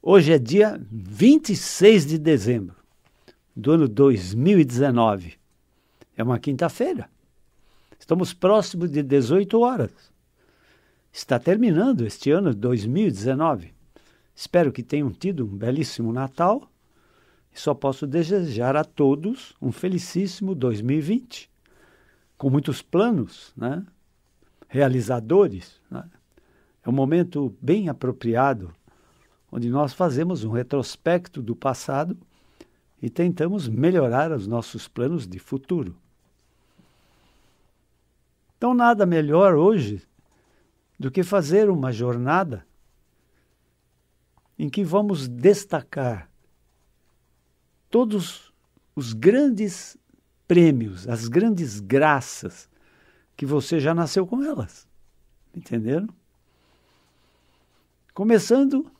Hoje é dia 26 de dezembro do ano 2019. É uma quinta-feira. Estamos próximos de 18 horas. Está terminando este ano 2019. Espero que tenham tido um belíssimo Natal. E só posso desejar a todos um felicíssimo 2020. Com muitos planos, né? Realizadores. Né? É um momento bem apropriado, onde nós fazemos um retrospecto do passado e tentamos melhorar os nossos planos de futuro. Então, nada melhor hoje do que fazer uma jornada em que vamos destacar todos os grandes prêmios, as grandes graças que você já nasceu com elas. Entenderam? Começando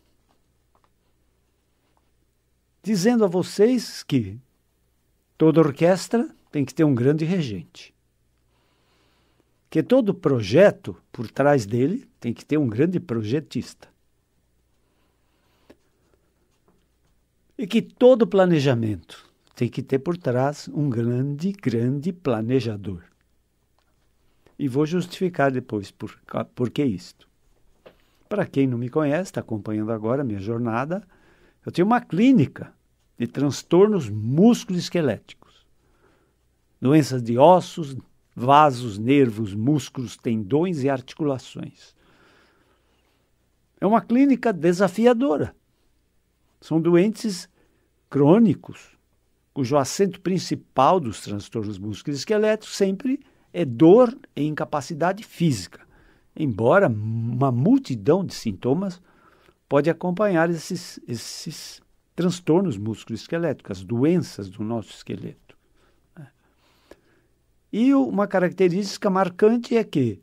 dizendo a vocês que toda orquestra tem que ter um grande regente. Que todo projeto, por trás dele, tem que ter um grande projetista. E que todo planejamento tem que ter por trás um grande planejador. E vou justificar depois por que isto. Para quem não me conhece, está acompanhando agora a minha jornada, eu tenho uma clínica de transtornos musculoesqueléticos. Doenças de ossos, vasos, nervos, músculos, tendões e articulações. É uma clínica desafiadora. São doentes crônicos, cujo acento principal dos transtornos musculoesqueléticos sempre é dor e incapacidade física, embora uma multidão de sintomas pode acompanhar esses transtornos musculoesqueléticos, as doenças do nosso esqueleto. E uma característica marcante é que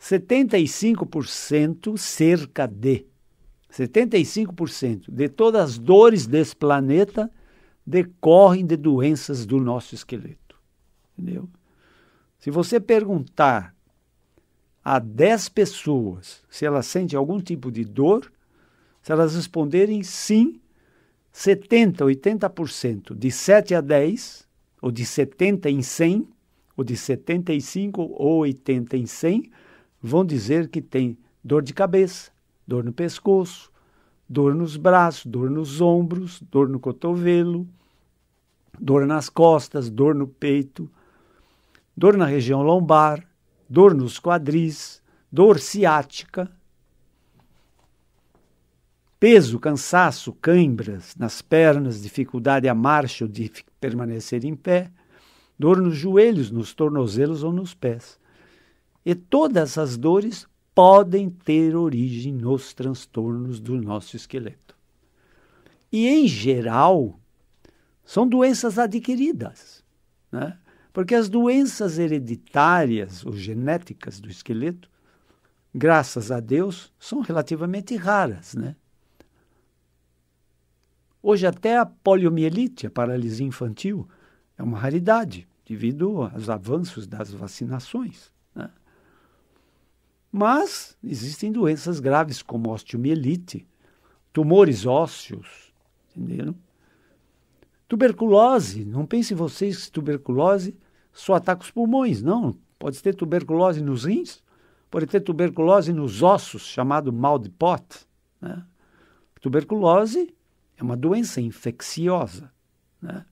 75%, cerca de 75% de todas as dores desse planeta decorrem de doenças do nosso esqueleto. Entendeu? Se você perguntar a 10 pessoas se elas sentem algum tipo de dor, se elas responderem sim, 70%, 80%, de 7 a 10, ou de 70 em 100, ou de 75 ou 80 em 100, vão dizer que tem dor de cabeça, dor no pescoço, dor nos braços, dor nos ombros, dor no cotovelo, dor nas costas, dor no peito, dor na região lombar, dor nos quadris, dor ciática, peso, cansaço, cãibras nas pernas, dificuldade à marcha ou de permanecer em pé, dor nos joelhos, nos tornozelos ou nos pés. E todas essas dores podem ter origem nos transtornos do nosso esqueleto. E, em geral, são doenças adquiridas, né? Porque as doenças hereditárias ou genéticas do esqueleto, graças a Deus, são relativamente raras, né? Hoje até a poliomielite, a paralisia infantil, é uma raridade devido aos avanços das vacinações, né? Mas existem doenças graves como osteomielite, tumores ósseos, entenderam? Tuberculose, não pensem vocês que tuberculose só ataca os pulmões, não. Pode ter tuberculose nos rins, pode ter tuberculose nos ossos, chamado mal de Pot, né? Tuberculose é uma doença infecciosa, né?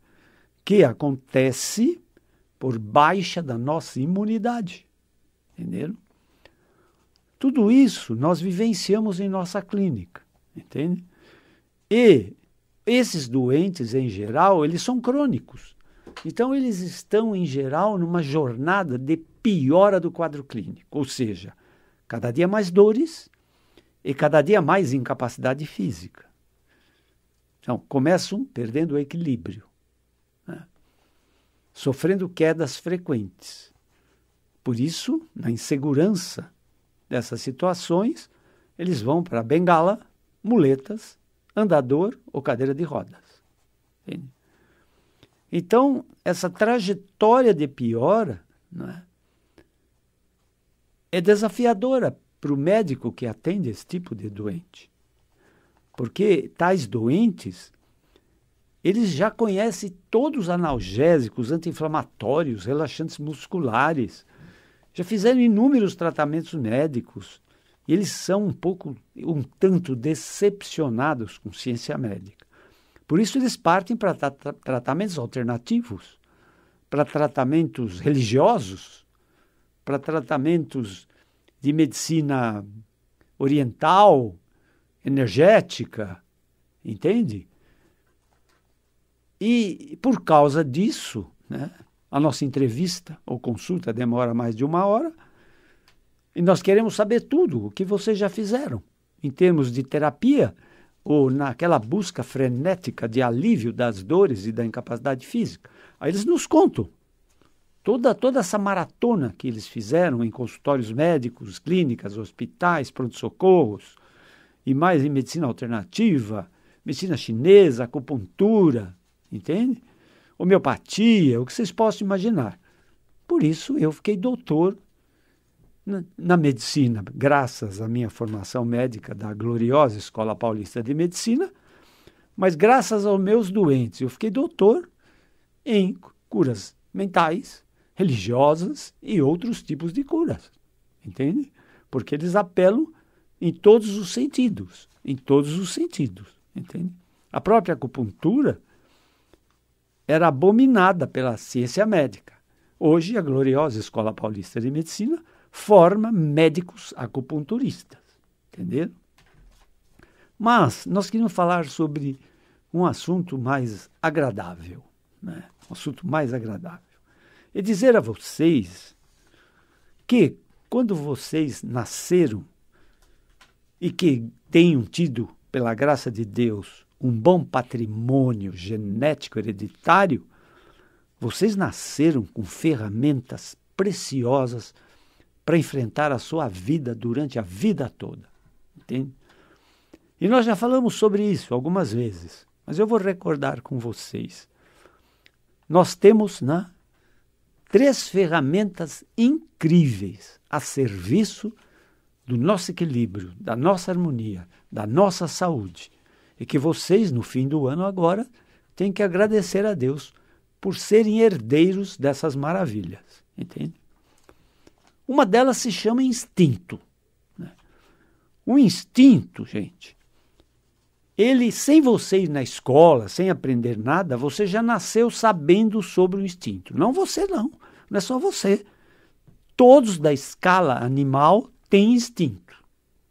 Que acontece por baixa da nossa imunidade, entenderam? Tudo isso nós vivenciamos em nossa clínica, entende? E esses doentes, em geral, eles são crônicos. Então, eles estão, em geral, numa jornada de piora do quadro clínico. Ou seja, cada dia mais dores e cada dia mais incapacidade física. Então, começam perdendo o equilíbrio, né? Sofrendo quedas frequentes. Por isso, na insegurança dessas situações, eles vão para bengala, muletas, andador ou cadeira de rodas. Entende? Então, essa trajetória de piora, né, é desafiadora para o médico que atende esse tipo de doente. Porque tais doentes, eles já conhecem todos os analgésicos, anti-inflamatórios, relaxantes musculares. Já fizeram inúmeros tratamentos médicos. E eles são um tanto decepcionados com ciência médica. Por isso eles partem para tratamentos alternativos, para tratamentos religiosos, para tratamentos de medicina oriental, energética, entende? E por causa disso, né, a nossa entrevista ou consulta demora mais de 1 hora e nós queremos saber tudo o que vocês já fizeram em termos de terapia ou naquela busca frenética de alívio das dores e da incapacidade física. Aí eles nos contam toda essa maratona que eles fizeram em consultórios médicos, clínicas, hospitais, pronto-socorros, e mais em medicina alternativa, medicina chinesa, acupuntura, entende? Homeopatia, o que vocês possam imaginar. Por isso eu fiquei doutor na medicina, graças à minha formação médica da gloriosa Escola Paulista de Medicina, mas graças aos meus doentes, eu fiquei doutor em curas mentais, religiosas e outros tipos de curas, entende? Porque eles apelam em todos os sentidos, entende? A própria acupuntura era abominada pela ciência médica. Hoje, a gloriosa Escola Paulista de Medicina forma médicos acupunturistas, entenderam? Mas nós queríamos falar sobre um assunto mais agradável, né? Um assunto mais agradável. E dizer a vocês que quando vocês nasceram e que tenham tido, pela graça de Deus, um bom patrimônio genético hereditário, vocês nasceram com ferramentas preciosas para enfrentar a sua vida durante a vida toda, entende? E nós já falamos sobre isso algumas vezes, mas eu vou recordar com vocês. Nós temos 3 ferramentas incríveis a serviço do nosso equilíbrio, da nossa harmonia, da nossa saúde. E que vocês, no fim do ano agora, têm que agradecer a Deus por serem herdeiros dessas maravilhas, entende? Uma delas se chama instinto, né? O instinto, gente, ele, sem você ir na escola, sem aprender nada, você já nasceu sabendo sobre o instinto. Não você não é só você. Todos da escala animal têm instinto,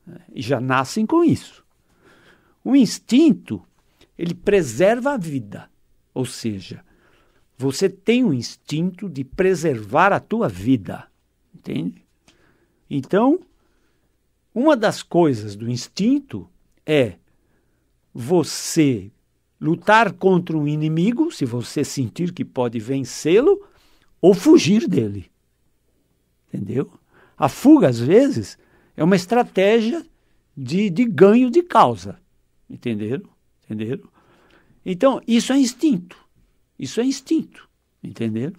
né? E já nascem com isso. O instinto, ele preserva a vida, ou seja, você tem o instinto de preservar a tua vida, entende? Então, uma das coisas do instinto é você lutar contra um inimigo, se você sentir que pode vencê-lo, ou fugir dele, entendeu? A fuga, às vezes, é uma estratégia de ganho de causa. Entenderam? Então, isso é instinto. Entenderam?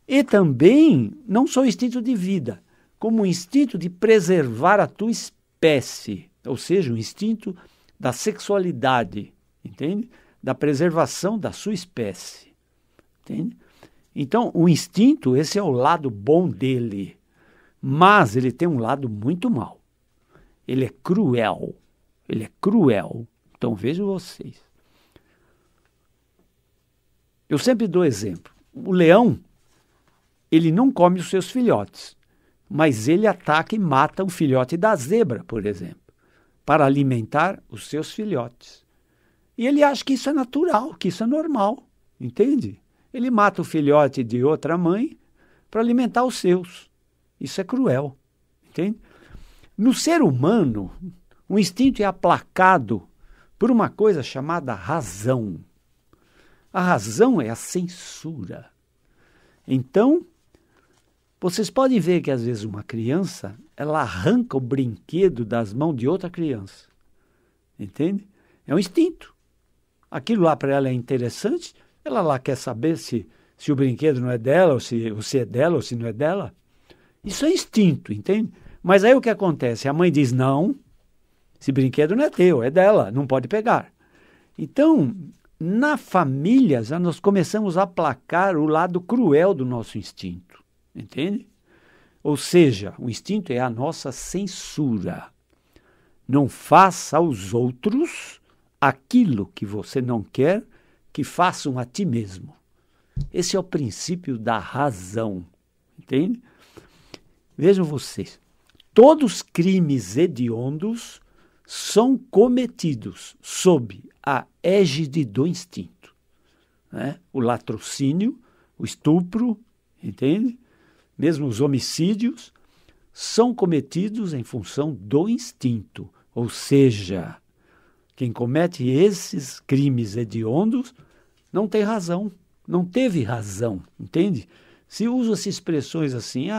E também, não só o instinto de vida, como o instinto de preservar a tua espécie, ou seja, o instinto da sexualidade, entende? Da preservação da sua espécie, entende? Então, o instinto, esse é o lado bom dele, mas ele tem um lado muito mau. Ele é cruel. Então, vejam vocês. Eu sempre dou exemplo. O leão, ele não come os seus filhotes, mas ele ataca e mata o filhote da zebra, por exemplo, para alimentar os seus filhotes. E ele acha que isso é natural, que isso é normal, entende? Ele mata o filhote de outra mãe para alimentar os seus. Isso é cruel, entende? No ser humano, o instinto é aplacado por uma coisa chamada razão. A razão é a censura. Então, vocês podem ver que às vezes uma criança, ela arranca o brinquedo das mãos de outra criança. Entende? É um instinto. Aquilo lá para ela é interessante, ela lá quer saber se o brinquedo não é dela, ou se é dela, ou se não é dela. Isso é instinto, entende? Mas aí o que acontece? A mãe diz não, Esse brinquedo não é teu, é dela, não pode pegar. Então, na família, já nós começamos a aplacar o lado cruel do nosso instinto, entende? Ou seja, o instinto é a nossa censura. Não faça aos outros aquilo que você não quer que façam a ti mesmo. Esse é o princípio da razão, entende? Vejam vocês, todos os crimes hediondos são cometidos sob a égide do instinto, né? O latrocínio, o estupro, entende? Mesmo os homicídios são cometidos em função do instinto, ou seja, quem comete esses crimes hediondos não tem razão, não teve razão, entende? Se usa essas expressões assim,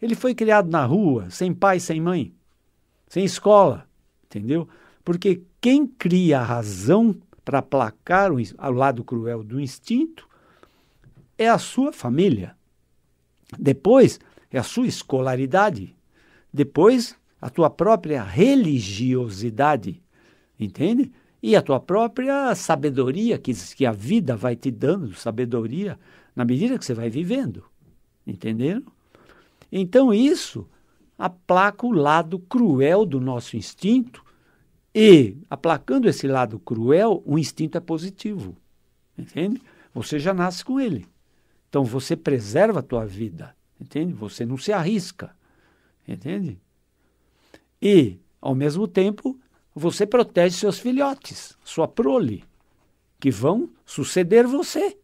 ele foi criado na rua, sem pai, sem mãe, sem escola, entendeu? Porque quem cria a razão para aplacar o lado cruel do instinto é a sua família. Depois é a sua escolaridade. Depois a tua própria religiosidade, entende? E a tua própria sabedoria, que a vida vai te dando, sabedoria, na medida que você vai vivendo, entenderam? Então isso aplaca o lado cruel do nosso instinto e, aplacando esse lado cruel, o instinto é positivo, entende? Você já nasce com ele. Então você preserva a tua vida, entende? Você não se arrisca, entende? E, ao mesmo tempo, você protege seus filhotes, sua prole, que vão suceder você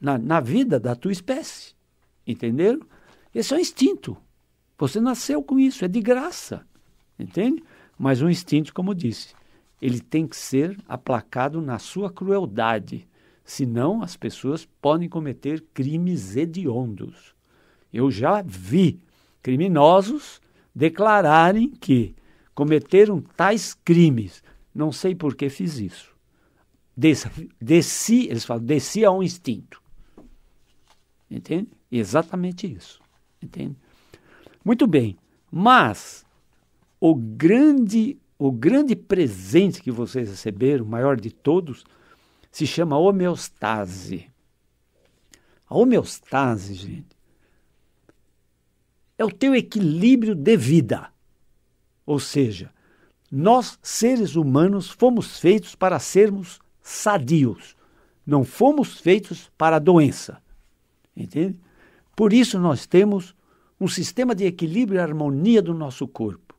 na vida da tua espécie, entenderam? Esse é o instinto. Você nasceu com isso, é de graça, entende? Mas o instinto, como disse, ele tem que ser aplacado na sua crueldade, senão as pessoas podem cometer crimes hediondos. Eu já vi criminosos declararem que cometeram tais crimes. Não sei por que fiz isso. Eles falam, desci a um instinto. Entende? Exatamente isso. Entende? Muito bem, mas o grande presente que vocês receberam, o maior de todos, se chama homeostase. A homeostase, gente, é o teu equilíbrio de vida. Ou seja, nós, seres humanos, fomos feitos para sermos sadios. Não fomos feitos para a doença. Entende? Por isso nós temos um sistema de equilíbrio e harmonia do nosso corpo.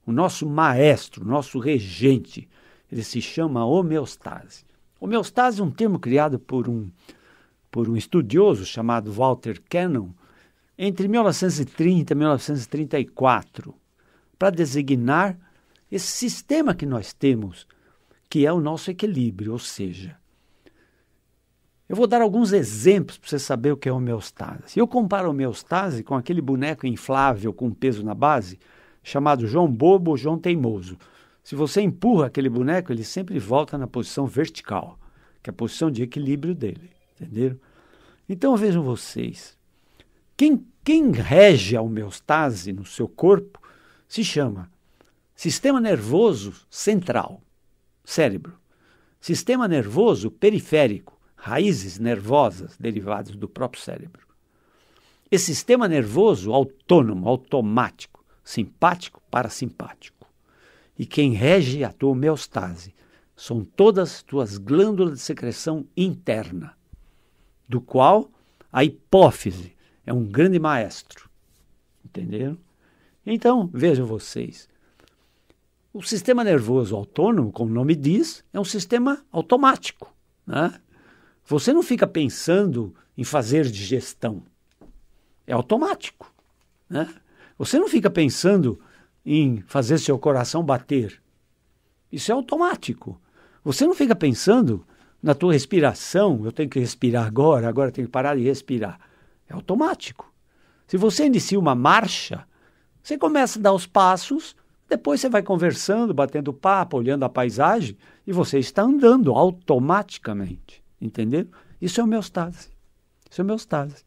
O nosso maestro, o nosso regente, ele se chama homeostase. Homeostase é um termo criado por um estudioso chamado Walter Cannon entre 1930 e 1934, para designar esse sistema que nós temos, que é o nosso equilíbrio, ou seja, eu vou dar alguns exemplos para você saber o que é homeostase. Eu comparo a homeostase com aquele boneco inflável com peso na base, chamado João Bobo ou João Teimoso. Se você empurra aquele boneco, ele sempre volta na posição vertical, que é a posição de equilíbrio dele, entenderam? Então vejam vocês, quem rege a homeostase no seu corpo se chama sistema nervoso central, cérebro, sistema nervoso periférico, raízes nervosas derivadas do próprio cérebro. Esse sistema nervoso autônomo, automático, simpático, parasimpático. E quem rege a tua homeostase são todas as tuas glândulas de secreção interna, do qual a hipófise é um grande maestro. Entenderam? Então, vejam vocês, o sistema nervoso autônomo, como o nome diz, é um sistema automático, né? Você não fica pensando em fazer digestão. É automático, né? Você não fica pensando em fazer seu coração bater. Isso é automático. Você não fica pensando na tua respiração. Eu tenho que respirar agora eu tenho que parar de respirar. É automático. Se você inicia uma marcha, você começa a dar os passos, depois você vai conversando, batendo papo, olhando a paisagem, e você está andando automaticamente. Entenderam? Isso é homeostase. Isso é homeostase.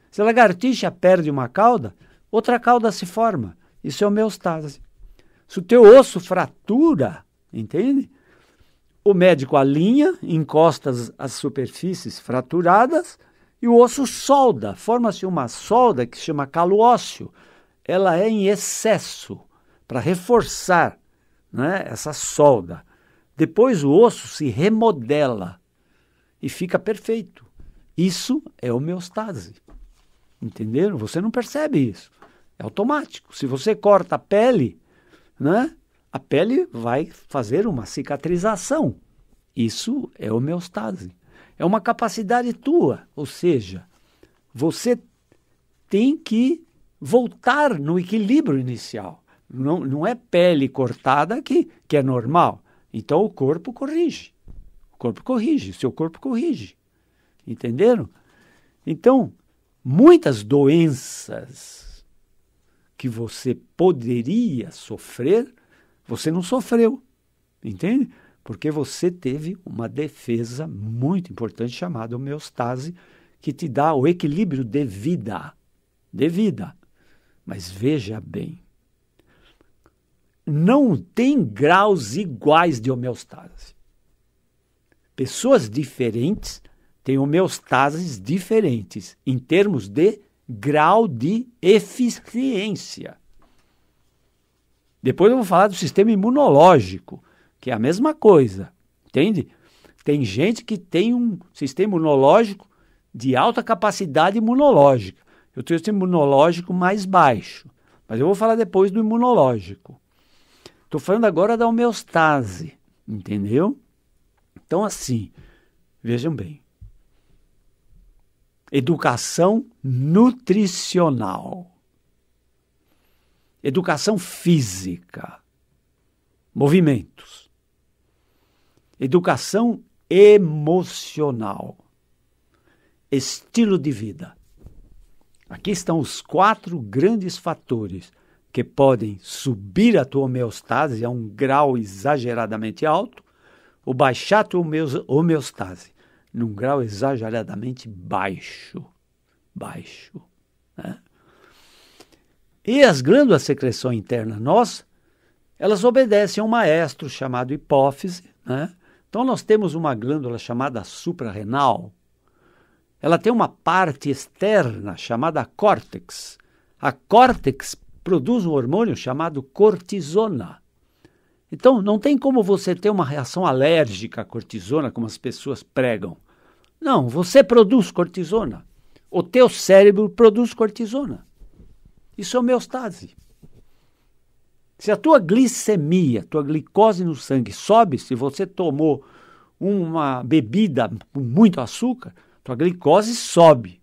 Se a lagartixa perde uma cauda, outra cauda se forma. Isso é homeostase. Se o teu osso fratura, entende? O médico alinha, encosta as superfícies fraturadas e o osso solda. Forma-se uma solda que se chama calo ósseo. Ela é em excesso para reforçar, né, essa solda. Depois o osso se remodela e fica perfeito. Isso é homeostase. Entenderam? Você não percebe isso. É automático. Se você corta a pele, né, a pele vai fazer uma cicatrização. Isso é homeostase. É uma capacidade tua, ou seja, você tem que voltar no equilíbrio inicial. Não é pele cortada que é normal. Então o corpo corrige. O corpo corrige, seu corpo corrige. Entenderam? Então, muitas doenças que você poderia sofrer, você não sofreu, entende? Porque você teve uma defesa muito importante chamada homeostase, que te dá o equilíbrio de vida. Mas veja bem, não tem graus iguais de homeostase. Pessoas diferentes têm homeostases diferentes em termos de grau de eficiência. Depois eu vou falar do sistema imunológico, que é a mesma coisa, entende? Tem gente que tem um sistema imunológico de alta capacidade imunológica. Eu tenho o sistema imunológico mais baixo, mas eu vou falar depois do imunológico. Estou falando agora da homeostase, entendeu? Então, assim, vejam bem. Educação nutricional. Educação física. Movimentos. Educação emocional. Estilo de vida. Aqui estão os 4 grandes fatores que podem subir a tua homeostase a um grau exageradamente alto ou baixar a tua homeostase num grau exageradamente baixo. Né? E as glândulas de secreção interna nossa, elas obedecem a um maestro chamado hipófise. Né? Então nós temos uma glândula chamada suprarrenal. Ela tem uma parte externa chamada córtex. A córtex produz um hormônio chamado cortisona. Então, não tem como você ter uma reação alérgica à cortisona, como as pessoas pregam. Não, você produz cortisona. O teu cérebro produz cortisona. Isso é homeostase. Se a tua glicemia, tua glicose no sangue sobe, se você tomou uma bebida com muito açúcar, tua glicose sobe.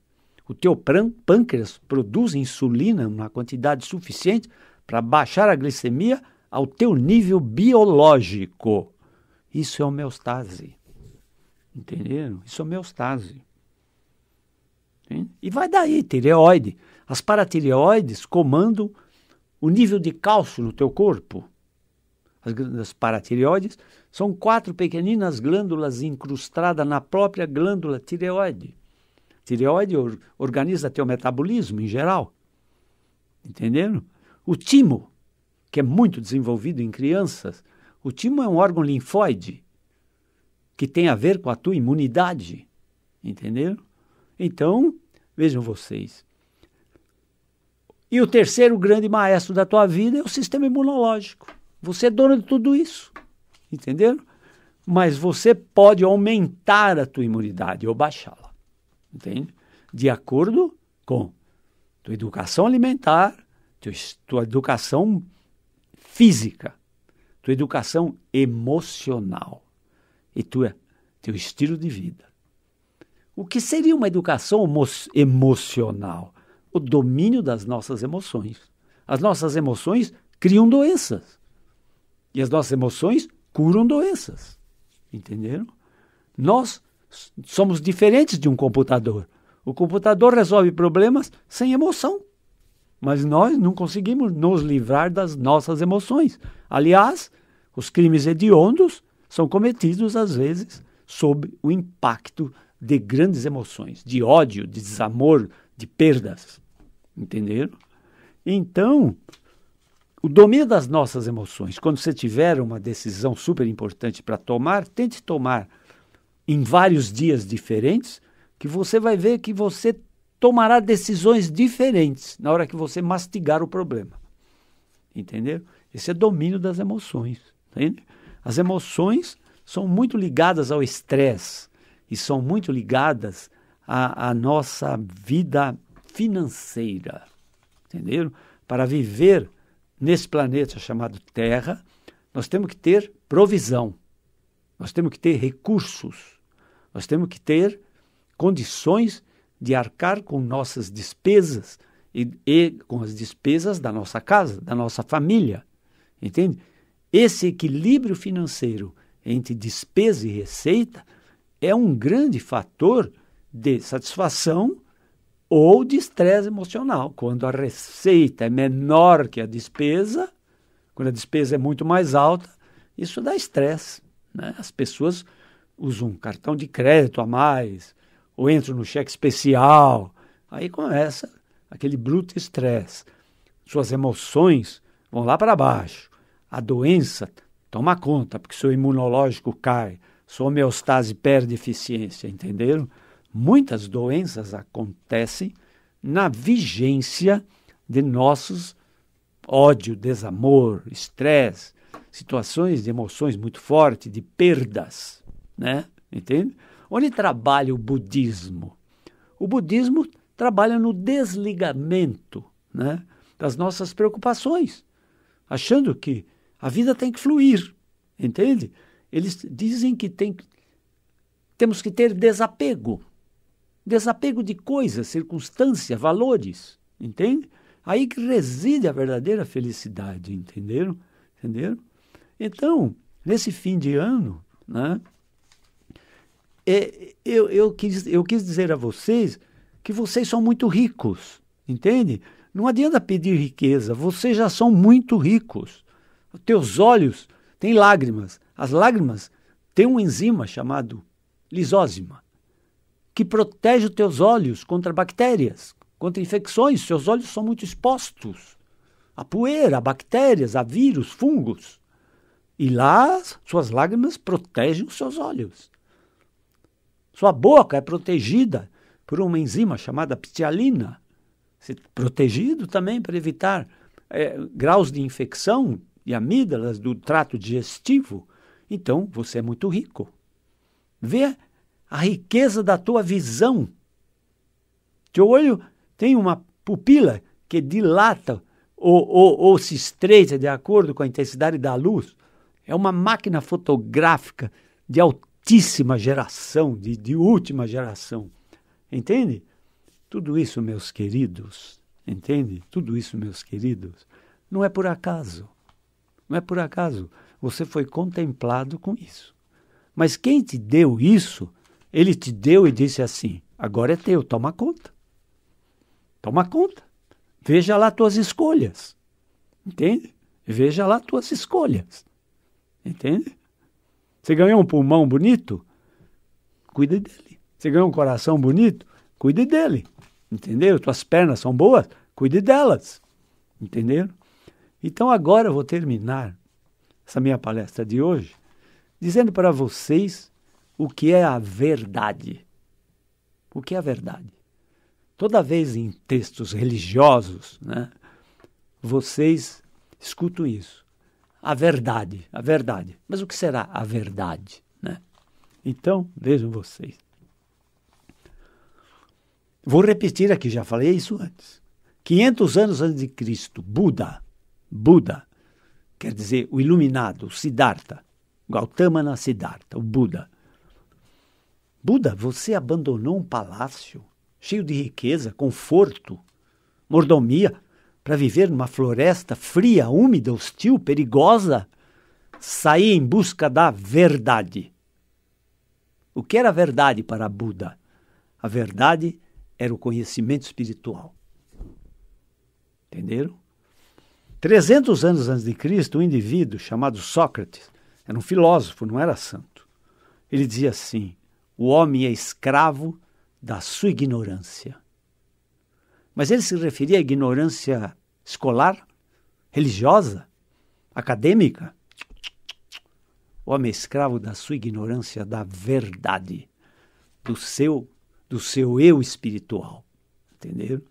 O teu pâncreas produz insulina numa quantidade suficiente para baixar a glicemia ao teu nível biológico. Isso é homeostase. Entenderam? Isso é homeostase. Entende? E vai daí, tireoide. As paratireoides comandam o nível de cálcio no teu corpo. As paratireoides são 4 pequeninas glândulas incrustadas na própria glândula tireoide. Tireoide organiza teu metabolismo em geral. Entenderam? O timo, que é muito desenvolvido em crianças, o timo é um órgão linfóide que tem a ver com a tua imunidade. Entenderam? Então, vejam vocês. E o terceiro grande maestro da tua vida é o sistema imunológico. Você é dono de tudo isso. Entenderam? Mas você pode aumentar a tua imunidade ou baixá-la. Entende? De acordo com tua educação alimentar, tua educação física, tua educação emocional e teu estilo de vida. O que seria uma educação emocional? O domínio das nossas emoções. As nossas emoções criam doenças. E as nossas emoções curam doenças. Entenderam? Nós somos diferentes de um computador. O computador resolve problemas sem emoção. Mas nós não conseguimos nos livrar das nossas emoções. Aliás, os crimes hediondos são cometidos, às vezes, sob o impacto de grandes emoções, de ódio, de desamor, de perdas. Entenderam? Então, o domínio das nossas emoções. Quando você tiver uma decisão super importante para tomar, tente tomar em vários dias diferentes, que você vai ver que você tomará decisões diferentes na hora que você mastigar o problema. Entendeu? Esse é domínio das emoções. Entende? As emoções são muito ligadas ao estresse e são muito ligadas à nossa vida financeira. Entenderam? Para viver nesse planeta chamado Terra, nós temos que ter provisão, nós temos que ter recursos, nós temos que ter condições de arcar com nossas despesas e com as despesas da nossa casa, da nossa família. Entende? Esse equilíbrio financeiro entre despesa e receita é um grande fator de satisfação ou de estresse emocional. Quando a receita é menor que a despesa, quando a despesa é muito mais alta, isso dá estresse, né? As pessoas usam um cartão de crédito a mais, ou entram no cheque especial, aí começa aquele bruto estresse. Suas emoções vão lá para baixo. A doença toma conta, porque seu imunológico cai, sua homeostase perde eficiência, entenderam? Muitas doenças acontecem na vigência de nossos ódio, desamor, estresse, situações de emoções muito fortes, de perdas, né? Entende? Onde trabalha o budismo? O budismo trabalha no desligamento, né, das nossas preocupações, achando que a vida tem que fluir, entende? Eles dizem que temos que ter desapego. Desapego de coisas, circunstâncias, valores, entende? Aí que reside a verdadeira felicidade, entenderam? Entenderam? Então, nesse fim de ano, né, eu quis dizer a vocês que vocês são muito ricos, entende? Não adianta pedir riqueza, vocês já são muito ricos. Os teus olhos têm lágrimas. As lágrimas têm um enzima chamado lisózima, que protege os teus olhos contra bactérias, contra infecções. Seus olhos são muito expostos a poeira, a bactérias, a vírus, fungos. E lá, suas lágrimas protegem os seus olhos. Sua boca é protegida por uma enzima chamada ptialina, protegido também para evitar graus de infecção e amígdalas do trato digestivo. Então, você é muito rico. Vê a riqueza da tua visão. Teu olho tem uma pupila que dilata ou se estreita de acordo com a intensidade da luz. É uma máquina fotográfica de altíssima geração, de última geração. Entende? Tudo isso, meus queridos, entende? Tudo isso, meus queridos, não é por acaso. Não é por acaso. Você foi contemplado com isso. Mas quem te deu isso, ele te deu e disse assim, agora é teu, toma conta. Toma conta. Veja lá tuas escolhas. Entende? Veja lá tuas escolhas. Entende? Você ganhou um pulmão bonito? Cuide dele. Você ganhou um coração bonito? Cuide dele. Entenderam? Tuas pernas são boas? Cuide delas. Entenderam? Então agora eu vou terminar essa minha palestra de hoje dizendo para vocês o que é a verdade. O que é a verdade? Toda vez em textos religiosos, né, vocês escutam isso. A verdade, a verdade. Mas o que será a verdade, né? Então, vejam vocês. Vou repetir aqui, já falei isso antes. 500 anos antes de Cristo, Buda, quer dizer o iluminado, o Siddhartha, Gautama Siddhartha, o Buda. Buda, você abandonou um palácio cheio de riqueza, conforto, mordomia, para viver numa floresta fria, úmida, hostil, perigosa, sair em busca da verdade. O que era a verdade para Buda? A verdade era o conhecimento espiritual. Entenderam? 300 anos antes de Cristo, um indivíduo chamado Sócrates, era um filósofo, não era santo. Ele dizia assim, o homem é escravo da sua ignorância. Mas ele se referia à ignorância escolar, religiosa, acadêmica. O homem é escravo da sua ignorância da verdade, do seu eu espiritual. Entenderam?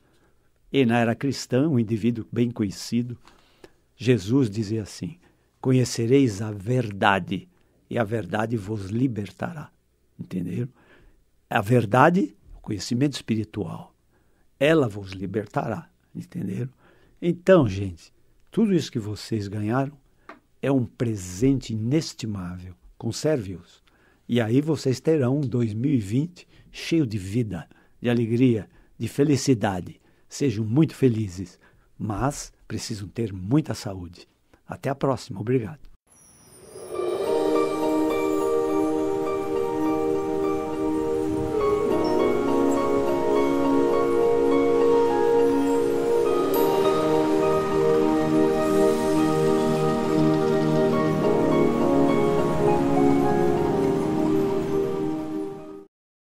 E na era cristã, um indivíduo bem conhecido, Jesus dizia assim: conhecereis a verdade, e a verdade vos libertará. Entenderam? A verdade, o conhecimento espiritual, ela vos libertará. Entenderam? Então, gente, tudo isso que vocês ganharam é um presente inestimável. Conserve-os. E aí vocês terão um 2020 cheio de vida, de alegria, de felicidade. Sejam muito felizes, mas precisam ter muita saúde. Até a próxima. Obrigado.